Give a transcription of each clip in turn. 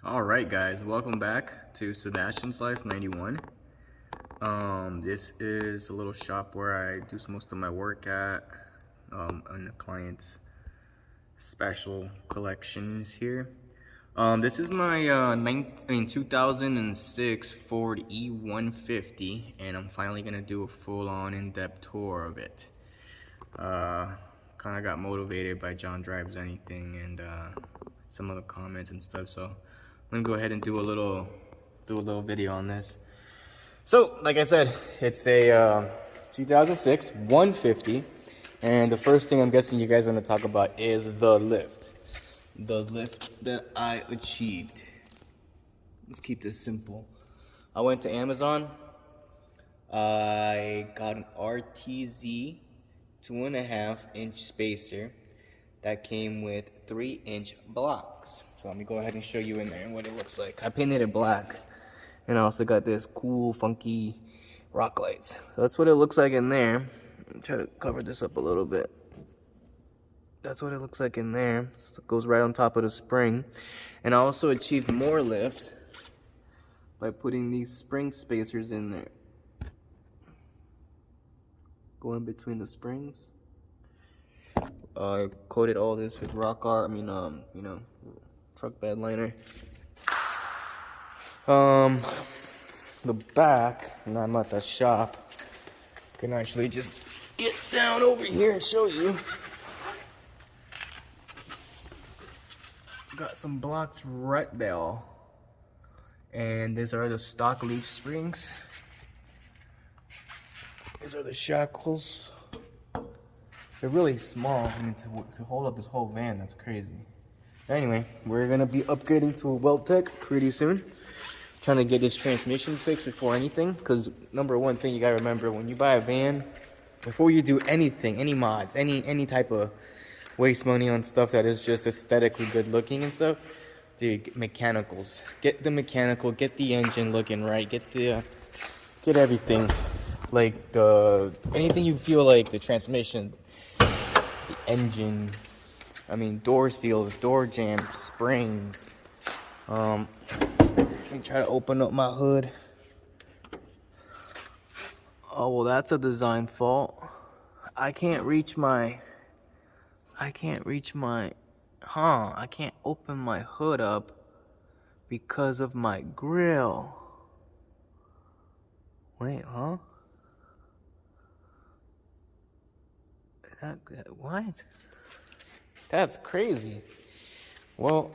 Alright guys, welcome back to Sebastian's Life 91. This is a little shop where I do most of my work at, on the client's special collections here. This is my 2006 Ford E150, and I'm finally gonna do a full-on in-depth tour of it. Kind of got motivated by John Drives Anything and some of the comments and stuff, so I'm gonna go ahead and do a little video on this. So, like I said, it's a 2006 150, and the first thing I'm guessing you guys want to talk about is the lift that I achieved. Let's keep this simple. I went to Amazon. I got an RTZ 2.5-inch spacer that came with 3-inch blocks. So let me go ahead and show you in there what it looks like. I painted it black, and I also got this cool, funky rock lights. So that's what it looks like in there. Try to cover this up a little bit. That's what it looks like in there. So it goes right on top of the spring. And I also achieved more lift by putting these spring spacers in there. Going between the springs. I coated all this with rock art. Truck bed liner. The back, and I'm at the shop, can actually just get down over here and show you. Got some blocks right there, and these are the stock leaf springs. These are the shackles. They're really small. I mean, to hold up this whole van, that's crazy. Anyway, we're gonna be upgrading to a Weltec pretty soon. Trying to get this transmission fixed before anything, because number one thing you gotta remember, when you buy a van, before you do anything, any mods, any type of waste money on stuff that is just aesthetically good looking and stuff, dude, mechanicals. Get the mechanical, get the engine looking right, get everything. Like anything you feel like, the transmission, the engine, door seals, door jambs, springs. Let me try to open up my hood. Oh, well, that's a design fault. I can't open my hood up because of my grill. Wait, huh? What? That's crazy. Well,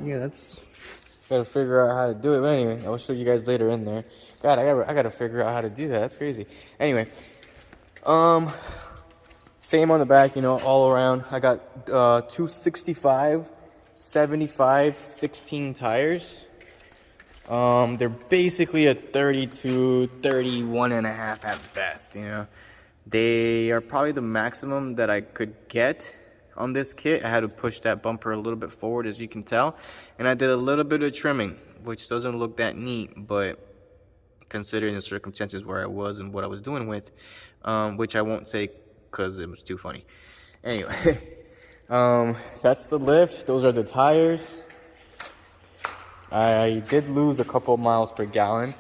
yeah, that's gotta figure out how to do it. But anyway, I'll show you guys later in there. God, I gotta figure out how to do that. That's crazy. Anyway, same on the back, all around. I got 265, 75, 16 tires. They're basically a 32, 31 and a half at best, They are probably the maximum that I could get on this kit. I had to push that bumper a little bit forward, as you can tell, and I did a little bit of trimming, which doesn't look that neat, but considering the circumstances where I was and what I was doing with, which I won't say because it was too funny. Anyway, that's the lift. Those are the tires. I did lose a couple miles per gallon,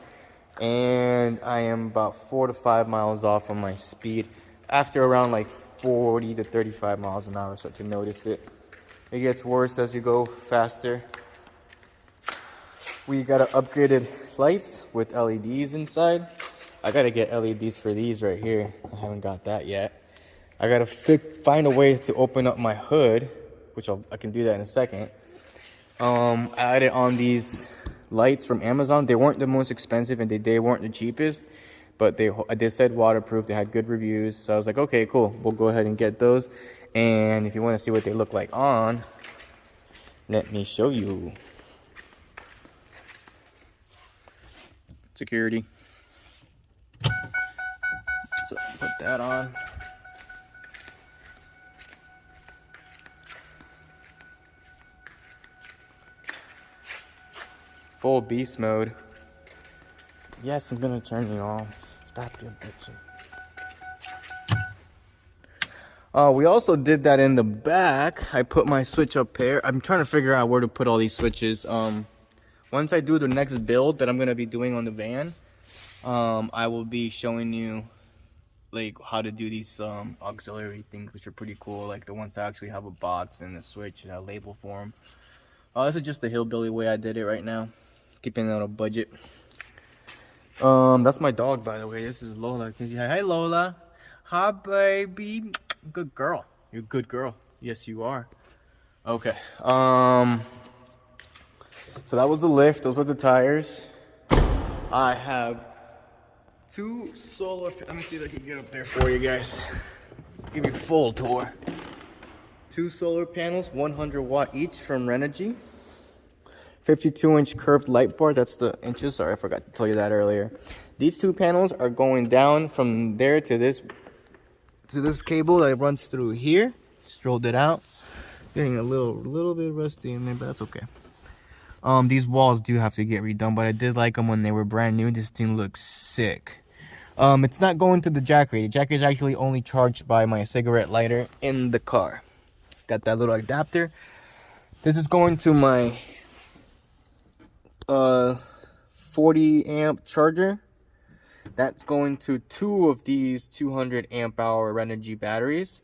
and I am about 4 to 5 miles off on my speed. After around like 40 to 35 miles an hour, start to notice it. It gets worse as you go faster. We got upgraded lights with LEDs inside. I gotta get LEDs for these right here. I haven't got that yet. I gotta find a way to open up my hood, which I can do that in a second. I added on these lights from Amazon. They weren't the most expensive, and they weren't the cheapest, but they said waterproof. They had good reviews, so I was like, okay, cool, we'll go ahead and get those. And if you want to see what they look like on, let me show you. Security. So put that on. Full beast mode. Yes, I'm gonna turn you off. Stop your bitching. We also did that in the back. I put my switch up here. I'm trying to figure out where to put all these switches. Once I do the next build that I'm gonna be doing on the van, I will be showing you like how to do these auxiliary things, which are pretty cool, like the ones that actually have a box and a switch and a label for them. This is just the hillbilly way I did it right now, keeping it on a budget. That's my dog, by the way. This is Lola. Hi, Lola. Hi, baby. Good girl. You're a good girl. Yes, you are. Okay. So that was the lift. Those were the tires. I have 2 solar. Let me see if I can get up there for you guys. Give you a full tour. 2 solar panels, 100 watt each from Renogy. 52-inch curved light bar. That's the inches. Sorry, I forgot to tell you that earlier. These 2 panels are going down from there to this cable that runs through here. Just rolled it out. Getting a little bit rusty in there, but that's okay. These walls do have to get redone, but I did like them when they were brand new. This thing looks sick. It's not going to the jack rate. The jack is actually only charged by my cigarette lighter in the car. Got that little adapter. This is going to my 40 amp charger. That's going to 2 of these 200 amp hour Renogy batteries.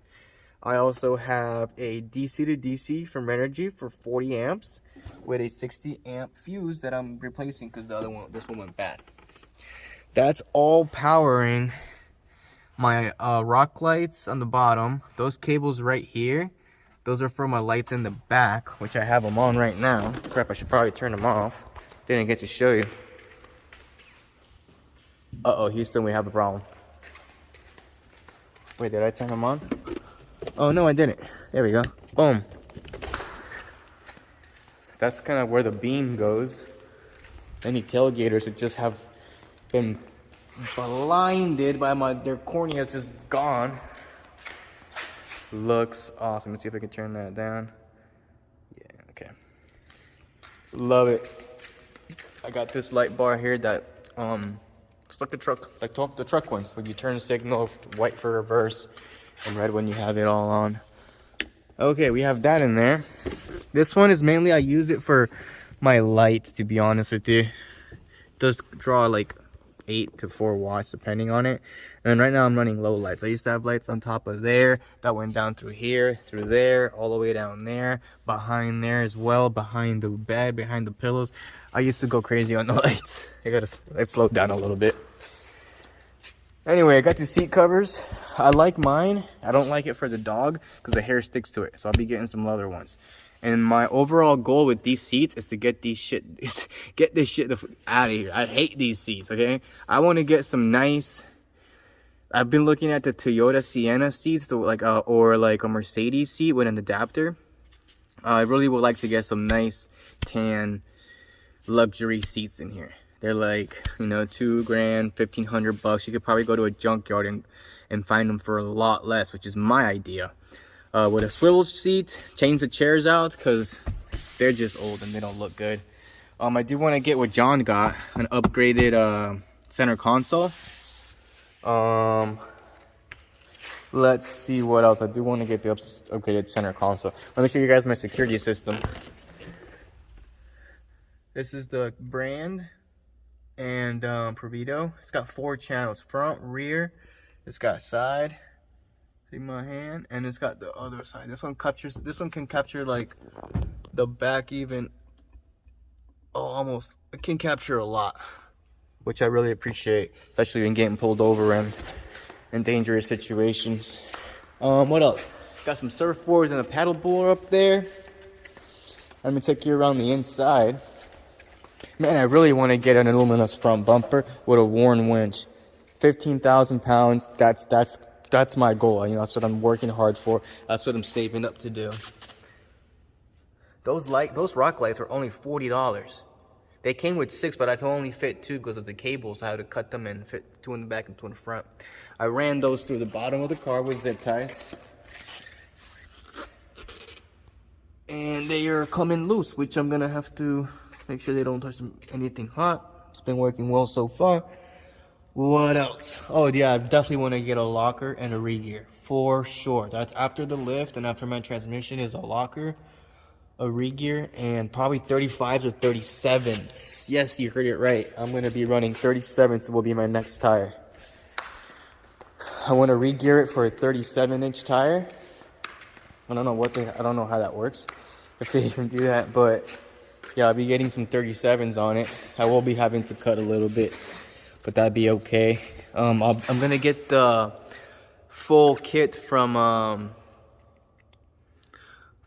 I also have a DC to DC from Renogy for 40 amps with a 60 amp fuse that I'm replacing because this one went bad. That's all powering my rock lights on the bottom. Those cables right here, those are for my lights in the back, which I have them on right now. Crap, I should probably turn them off. Didn't get to show you. Uh-oh, Houston, we have a problem. Wait, did I turn them on? Oh, no, I didn't. There we go. Boom. That's kind of where the beam goes. Any tailgaters that just have been blinded by their corneas just gone. Looks awesome. Let's see if I can turn that down. Yeah, okay. Love it. I got this light bar here that it's like a truck, like the truck ones, when you turn signal, white for reverse and red when you have it all on. Okay, we have that in there. This one is mainly, I use it for my lights, to be honest with you. It does draw like 8 to 4 watts depending on it. And right now I'm running low lights. I used to have lights on top of there that went down through here, through there, all the way down there, behind there as well, behind the bed, behind the pillows. I used to go crazy on the lights. It slowed down a little bit. Anyway, I got the seat covers. I like mine. I don't like it for the dog because the hair sticks to it. So I'll be getting some leather ones. And my overall goal with these seats is to get this shit out of here. I hate these seats, okay? I want to get some nice. I've been looking at the Toyota Sienna seats, or like a Mercedes seat with an adapter. I really would like to get some nice tan luxury seats in here. They're like, you know, $2 grand, $1,500. You could probably go to a junkyard and find them for a lot less, which is my idea. With a swivel seat, change the chairs out because they're just old and they don't look good. I do want to get what John got, an upgraded center console. Let's see what else. I do want to get the upgraded center console. Let me show you guys my security system. This is the brand and Provito. It's got 4 channels, front, rear. It's got side. See my hand, and it's got the other side. This one can capture like the back even. Oh, almost. It can capture a lot, which I really appreciate, especially when getting pulled over and in dangerous situations. What else? Got some surfboards and a paddleboard up there. Let me take you around the inside. Man, I really want to get an aluminum front bumper with a Warn winch. 15,000 pounds. That's my goal. You know, that's what I'm working hard for. That's what I'm saving up to do. Those rock lights are only $40. They came with 6, but I can only fit 2 because of the cables. I had to cut them and fit 2 in the back and 2 in the front. I ran those through the bottom of the car with zip ties. And they are coming loose, which I'm gonna have to make sure they don't touch anything hot. It's been working well so far. What else? Oh yeah, I definitely want to get a locker and a re-gear for sure. That's after the lift and after my transmission is a locker, a re-gear, and probably 35s or 37s. Yes, you heard it right. I'm going to be running 37s will be my next tire. I want to re-gear it for a 37-inch tire. I don't know how that works, if they even do that, but yeah, I'll be getting some 37s on it. I will be having to cut a little bit, but that'd be okay. I'm going to get the full kit from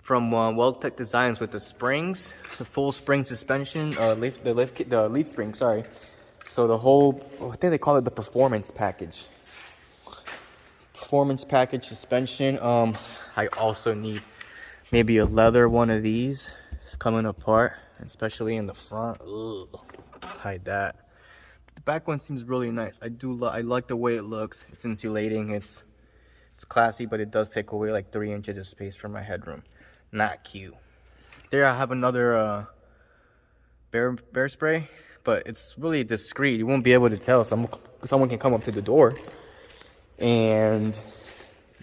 WeldTech Designs with the springs, the full spring suspension, the leaf spring, sorry. So the whole, I think they call it the performance package. Performance package suspension. I also need maybe a leather one of these. It's coming apart, especially in the front. Ugh, let's hide that. The back one seems really nice. I like the way it looks. It's insulating. It's classy, but it does take away like 3 inches of space from my headroom. Not cute. There I have another bear spray, but it's really discreet. You won't be able to tell. Someone can come up to the door, and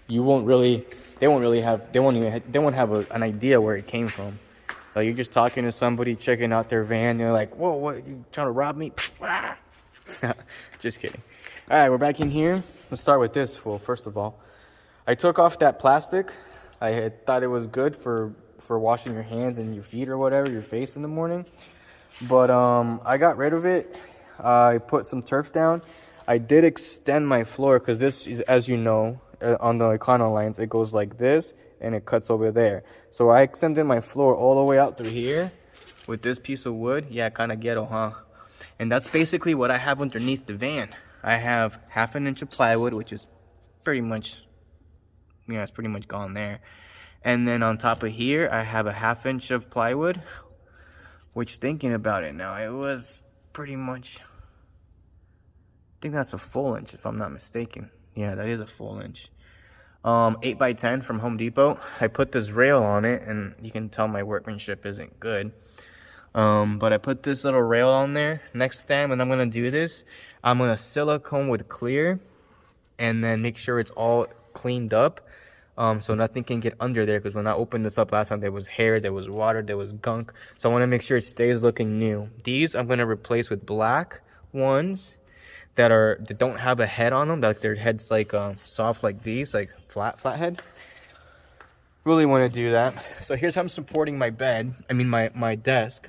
they won't have an idea where it came from. Like, you're just talking to somebody, checking out their van. They're like, "Whoa, what? You trying to rob me?" Just kidding. All right, we're back in here. Let's start with this. Well, first of all, I took off that plastic. I had thought it was good for washing your hands and your feet or whatever, your face in the morning. But I got rid of it. I put some turf down. I did extend my floor because this is, as you know, on the Econolines, it goes like this and it cuts over there. So I extended my floor all the way out through here with this piece of wood. Yeah, kind of ghetto, huh? And that's basically what I have underneath the van. I have 1/2 inch of plywood, which is pretty much, yeah, it's pretty much gone there. And then on top of here, I have a 1/2 inch of plywood, which, thinking about it now, it was pretty much, I think that's a full inch if I'm not mistaken. Yeah, that is a full inch. 8x10 from Home Depot. I put this rail on it, and you can tell my workmanship isn't good. But I put this little rail on there. Next time when I'm gonna do this, I'm gonna silicone with clear, and then make sure it's all cleaned up, so nothing can get under there. Because when I opened this up last time, there was hair, there was water, there was gunk. So I want to make sure it stays looking new. These I'm gonna replace with black ones that don't have a head on them. Like their heads like soft like these, like flat head. Really want to do that. So here's how I'm supporting my bed. I mean my desk.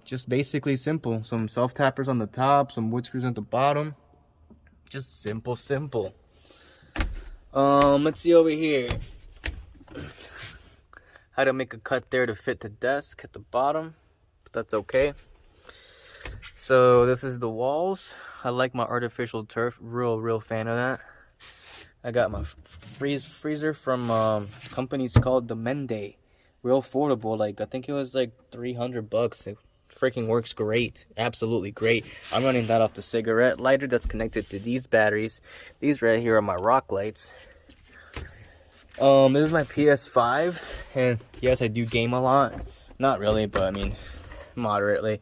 Just basically simple. Some self tappers on the top, some wood screws at the bottom. Just simple. Let's see over here. How to make a cut there to fit the desk at the bottom, but that's okay. So this is the walls. I like my artificial turf. Real fan of that. I got my freezer from companies called the Mende. Real affordable. Like, I think it was like $300. It freaking works great. Absolutely great. I'm running that off the cigarette lighter that's connected to these batteries. These right here are my rock lights. This is my PS5, and yes, I do game a lot. Not really, but I mean, moderately.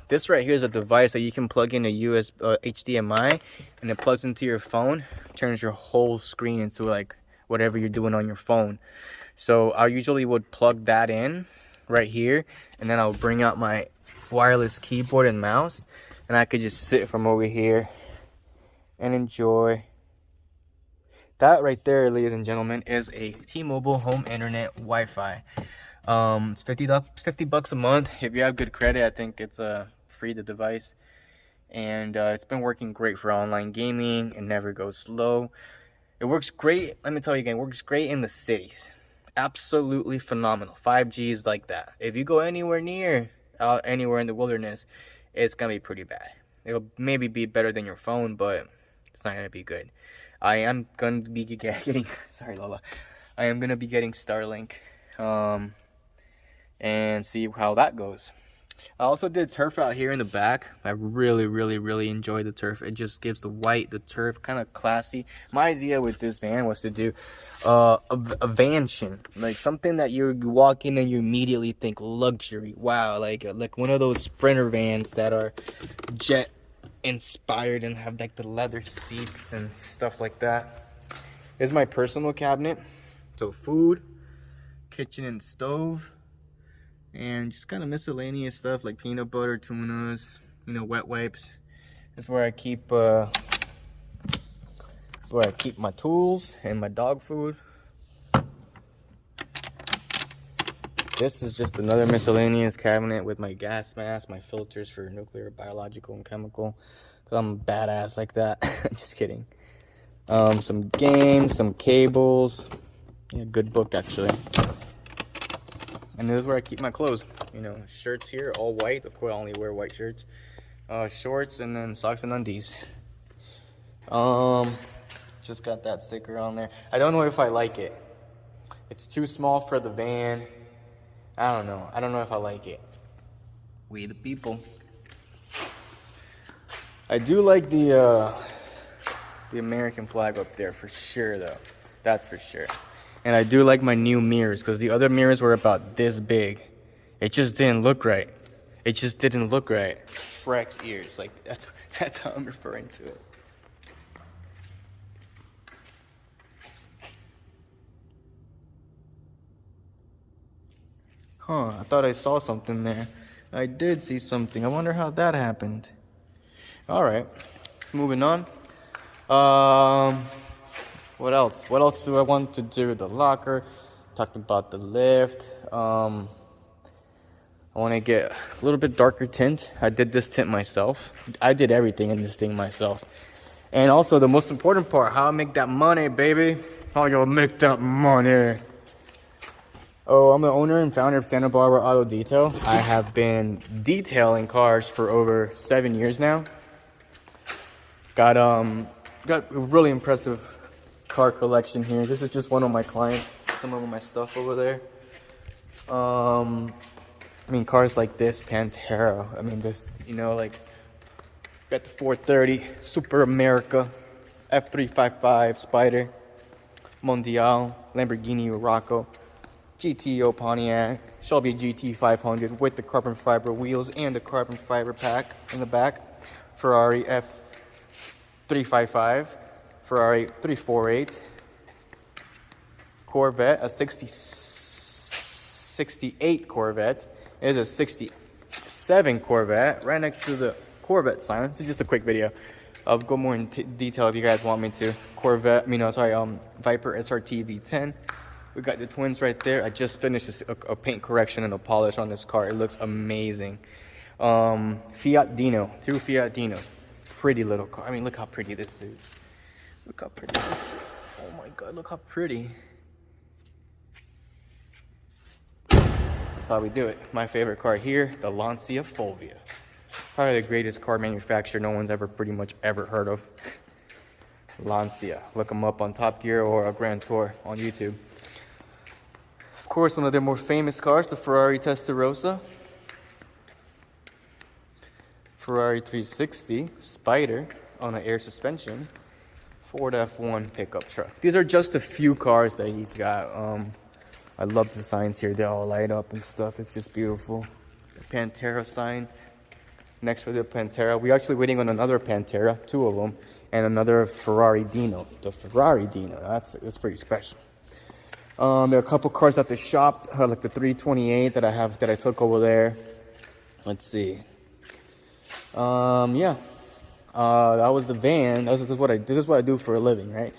This right here is a device that you can plug in a HDMI, and it plugs into your phone, turns your whole screen into like whatever you're doing on your phone. So I usually would plug that in right here, and then I'll bring out my wireless keyboard and mouse, and I could just sit from over here and enjoy. That right there, ladies and gentlemen, is a T-Mobile home internet Wi-Fi. It's $50 a month. If you have good credit, I think it's free, the device. And it's been working great for online gaming. It never goes slow. It works great. Let me tell you again, it works great in the cities. Absolutely phenomenal. 5G is like that. If you go anywhere near, anywhere in the wilderness, it's gonna be pretty bad. It'll maybe be better than your phone, but it's not gonna be good. I am gonna be getting sorry Lola. I am gonna be getting Starlink. And see how that goes. I also did turf out here in the back. I really enjoy the turf. It just gives the turf kind of classy. My idea with this van was to do a vanshin, like something that you walk in and you immediately think luxury. Wow, like one of those Sprinter vans that are jet inspired and have like the leather seats and stuff like that. Here's my personal cabinet. So food, kitchen and stove, and just kind of miscellaneous stuff like peanut butter, tunas, you know, wet wipes. That's where I keep my tools and my dog food. This is just another miscellaneous cabinet with my gas mask, my filters for nuclear, biological, and chemical. Cause I'm badass like that. Just kidding. Some games, some cables. Yeah, good book actually. And this is where I keep my clothes. You know, shirts here, all white. Of course, I only wear white shirts. Shorts, and then socks and undies. Just got that sticker on there. I don't know if I like it. It's too small for the van. I don't know. I don't know if I like it. We the people. I do like the American flag up there for sure, though. That's for sure. And I do like my new mirrors, because the other mirrors were about this big. It just didn't look right. It just didn't look right. Shrek's ears, like that's how I'm referring to it. Huh, I thought I saw something there. I did see something. I wonder how that happened. All right, moving on. What else? What else do I want to do? The locker. Talked about the lift. I want to get a little bit darker tint. I did this tint myself. I did everything in this thing myself. And also the most important part, how I make that money, baby. How you make that money. Oh, I'm the owner and founder of Santa Barbara Auto Detail. I have been detailing cars for over 7 years now. Got a really impressive car collection here. This is just one of my clients. Some of my stuff over there. I mean, cars like this, Pantera. I mean, this, you know, like, got the 430, Super America, F355, Spider, Mondial, Lamborghini Urraco, GTO Pontiac, Shelby GT500 with the carbon fiber wheels and the carbon fiber pack in the back, Ferrari F355, Ferrari 348, Corvette, a 68 Corvette. It is a 67 Corvette right next to the Corvette sign. This is just a quick video. I'll go more in detail if you guys want me to. Viper SRT V10. We got the twins right there. I just finished a paint correction and a polish on this car. It looks amazing. Fiat Dino, 2 Fiat Dinos. Pretty little car. I mean, look how pretty this is. Look how pretty this is. Oh my God, look how pretty. That's how we do it. My favorite car here, the Lancia Fulvia. Probably the greatest car manufacturer no one's pretty much ever heard of. Lancia. Look them up on Top Gear or a Grand Tour on YouTube. Of course, one of their more famous cars, the Ferrari Testarossa. Ferrari 360 Spider on an air suspension. Ford F1 pickup truck. These are just a few cars that he's got. I love the signs here. They all light up and stuff. It's just beautiful. The Pantera sign next to the Pantera. We're actually waiting on another Pantera, 2 of them, and another Ferrari Dino. The Ferrari Dino. That's pretty special. There are a couple cars at the shop, like the 328 that I took over there. Let's see. Yeah. That was the van. This is what I do for a living, right?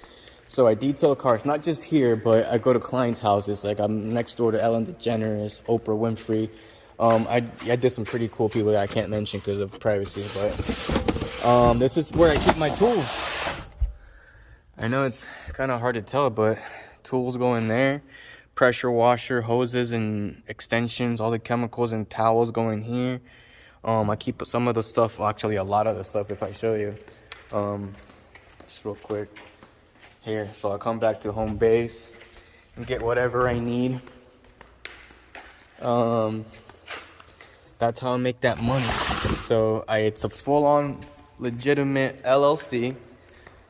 So I detail cars, not just here, but I go to clients' houses. Like I'm next door to Ellen DeGeneres, Oprah Winfrey. I did some pretty cool people that I can't mention because of privacy, but this is where I keep my tools. I know it's kind of hard to tell, but tools go in there. Pressure washer, hoses and extensions, all the chemicals and towels go in here. I keep some of the stuff, well, actually a lot of the stuff if I show you. Just real quick. Here, so I'll come back to home base and get whatever I need. That's how I make that money. So it's a full-on legitimate LLC.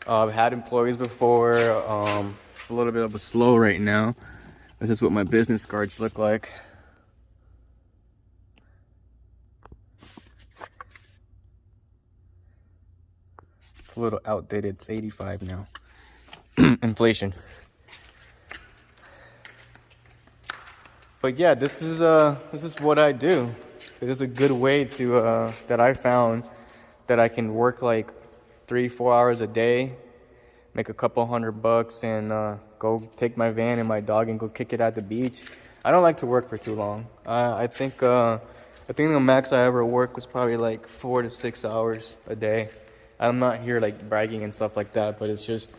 I've had employees before. It's a little bit of a slow right now. This is what my business cards look like. It's a little outdated. It's 85 now. Inflation. But yeah, this is what I do. It is a good way to that I found that I can work like 3-4 hours a day, make a couple $100, and go take my van and my dog and go kick it at the beach. I don't like to work for too long. I think the max I ever worked was probably like 4 to 6 hours a day. I'm not here like bragging and stuff like that, but it's just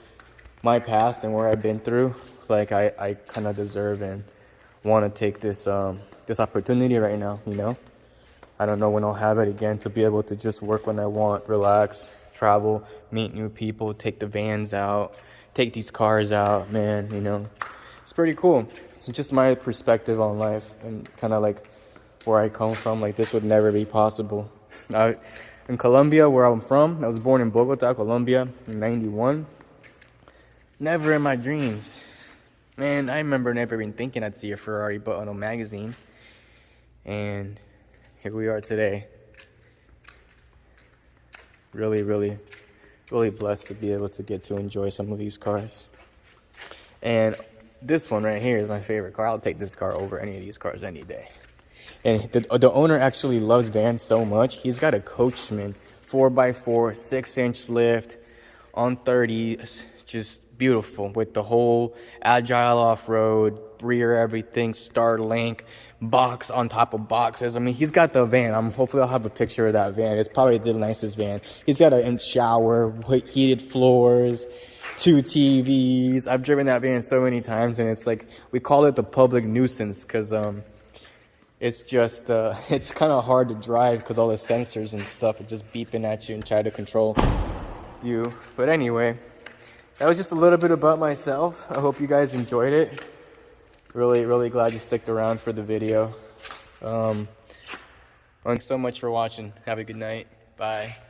my past and where I've been through. Like I kind of deserve and want to take this this opportunity right now, you know. I don't know when I'll have it again to be able to just work when I want, relax, travel, meet new people, take the vans out, take these cars out, man, you know. It's pretty cool. It's just my perspective on life and kind of like where I come from. Like, this would never be possible. In Colombia, where I'm from, I was born in Bogota, Colombia in '91. Never in my dreams. Man, I remember never even thinking I'd see a Ferrari but on a magazine. And here we are today. Really, really, really blessed to be able to get to enjoy some of these cars. And this one right here is my favorite car. I'll take this car over any of these cars any day. And the owner actually loves vans so much. He's got a Coachman 4x4, 6-inch lift on 30s. Just beautiful with the whole agile off-road, rear everything, Starlink, box on top of boxes. I mean, he's got the van. Hopefully I'll have a picture of that van. It's probably the nicest van. He's got a shower, heated floors, 2 TVs. I've driven that van so many times, and it's like, we call it the public nuisance because it's just it's kind of hard to drive because all the sensors and stuff are just beeping at you and try to control you. But anyway, that was just a little bit about myself. I hope you guys enjoyed it. Really, really glad you stuck around for the video. Thanks so much for watching. Have a good night. Bye.